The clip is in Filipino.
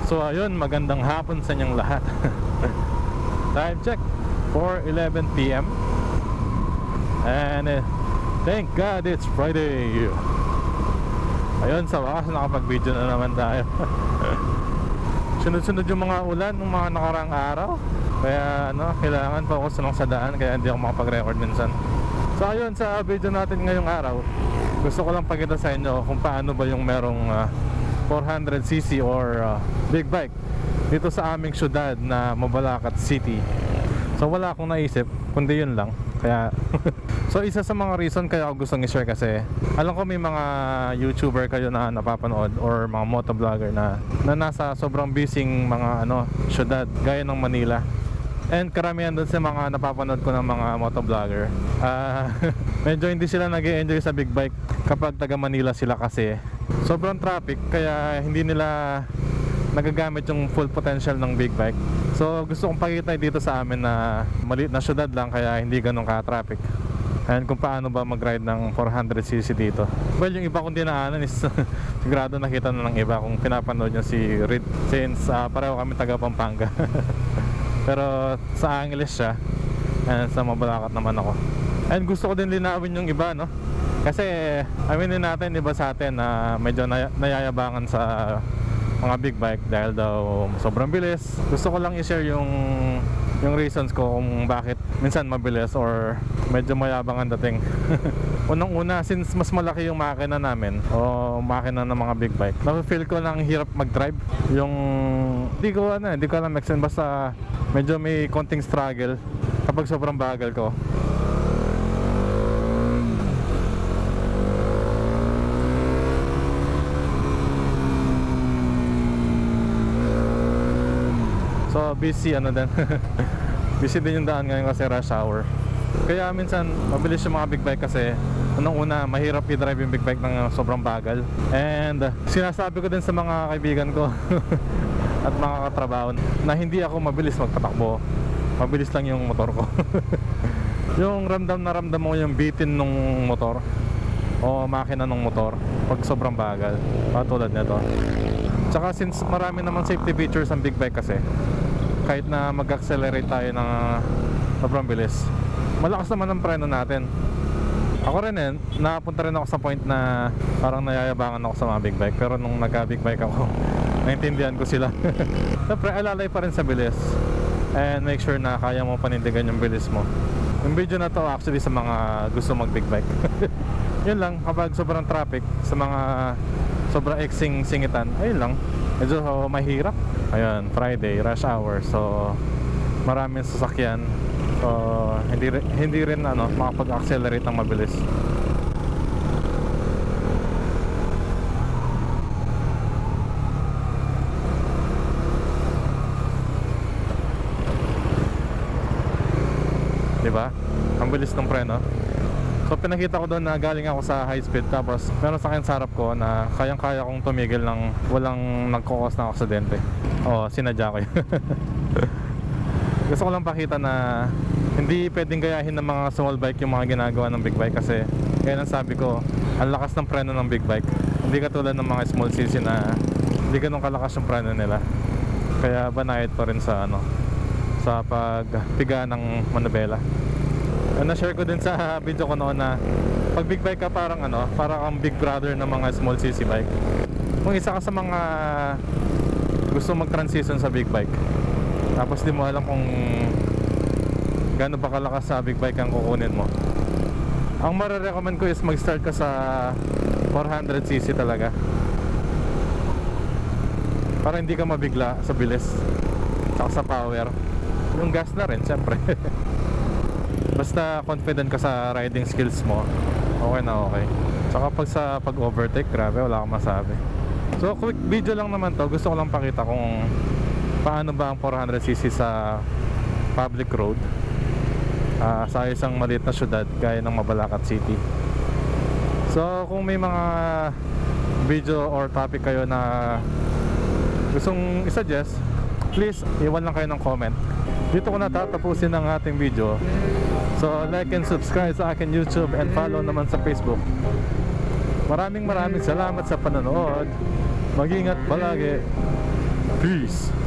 So ayun, magandang hapon sa inyong lahat. Time check, 4:11 PM. And thank God it's Friday. Ayun, sa wakas nakapag-video na naman tayo. Sunod-sunod yung mga ulan ng mga nakaraang araw. Kaya kailangan focus lang sa daan. Kaya hindi ako makapag-record minsan. So ayun, sa video natin ngayong araw, gusto ko lang pakita sa inyo kung paano ba yung merong 400cc or big bike dito sa aming syudad na Mabalacat City. So wala akong naisip kundi yun lang. Kaya so isa sa mga reason kaya ako gustong i-share, kasi alam ko may mga YouTuber kayo na napapanood or mga motovlogger na nasa sobrang busy mga syudad gaya ng Manila. And karamihan doon sa mga napapanood ko ng mga motovlogger, medyo hindi sila nag-e-enjoy sa big bike kapag taga Manila sila, kasi sobrang traffic, kaya hindi nila nagagamit yung full potential ng big bike. So gusto kong pakita dito sa amin na maliit na syudad lang, kaya hindi ganun ka-traffic. And kung paano ba mag-ride ng 400cc dito. Well, yung iba kong dinaanan is sigurado nakita na ng iba kung pinapanood nyo si Reed, since pareho kami taga Pampanga. Pero sa Angeles siya, and sa Mabalacat naman ako. And gusto ko din linawin yung iba, kasi aminin natin, iba sa atin na medyo nayayabangan sa mga big bike dahil daw sobrang bilis. Gusto ko lang i-share yung reasons ko kung bakit minsan mabilis or medyo mayabang ang dating. Unang-una, since mas malaki yung makina namin o makina ng mga big bike, na-feel ko lang hirap mag-drive. Yung hindi ko alam make sense, basta medyo may konting struggle kapag sobrang bagal ko. So busy din busy din yung daan ngayon kasi rush hour. Kaya minsan mabilis yung mga big bike, kasi unang-una mahirap i-drive yung big bike ng sobrang bagal. And sinasabi ko din sa mga kaibigan ko at mga katrabaho na hindi ako mabilis magpatakbo, mabilis lang yung motor ko. Yung ramdam mo yung bitin ng motor o makina ng motor pag sobrang bagal, katulad nito. Tsaka since marami naman safety features ang big bike, kasi kahit na mag-accelerate tayo ng sobrang bilis, malakas naman ang preno natin. Ako rin napunta rin ako sa point na parang nayayabangan ako sa mga big bike. Pero nung nagka-big bike ako, naintindihan ko sila. Siyempre, alalay pa rin sa bilis. And make sure na kaya mo panindigan yung bilis mo. Yung video na to actually sa mga gusto mag-big bike. Yun lang, kapag sobrang traffic, sa mga sobrang eksing singitan, ayun lang, medyo mahirap. Ayun, Friday, rush hour. So, maraming sasakyan. So, hindi rin makapag-accelerate ng mabilis. Diba? Ang bilis ng preno. So pinakita ko doon na galing ako sa high speed, tapos meron sa akin sa harap ko na kayang-kaya kong tumigil ng walang nagkukos ng aksidente. Sinadya ko yun. Gusto ko lang pakita na hindi pwedeng gayahin ng mga small bike yung mga ginagawa ng big bike, kasi kaya nang sabi ko, ang lakas ng preno ng big bike. Hindi katulad ng mga small cc na hindi ganun kalakas yung preno nila. Kaya banayad pa rin sa sa pagpiga ng manubela. Na-share ko din sa video ko noon na pag big bike ka, parang kang big brother ng mga small cc bike. Kung isa ka sa mga gusto mag-transition sa big bike, tapos di mo alam kung gaano ba kalakas sa big bike ang kukunin mo, ang marirecommend ko is mag-start ka sa 400cc talaga, para hindi ka mabigla sa bilis saka sa power. Yung gas na rin syempre. Basta confident ka sa riding skills mo, okay na okay. Saka pag-overtake, grabe, wala akong masabi. So quick video lang naman to. Gusto ko lang pakita kung paano ba ang 400cc sa public road, sa isang maliit na syudad gaya ng Mabalacat City. So kung may mga video or topic kayo na gustong i-suggest, please iwan lang kayo ng comment. Dito ko natatapusin ang ating video. So like and subscribe sa akin YouTube, and follow naman sa Facebook. Maraming salamat sa panonood. Mag-ingat palagi. Peace.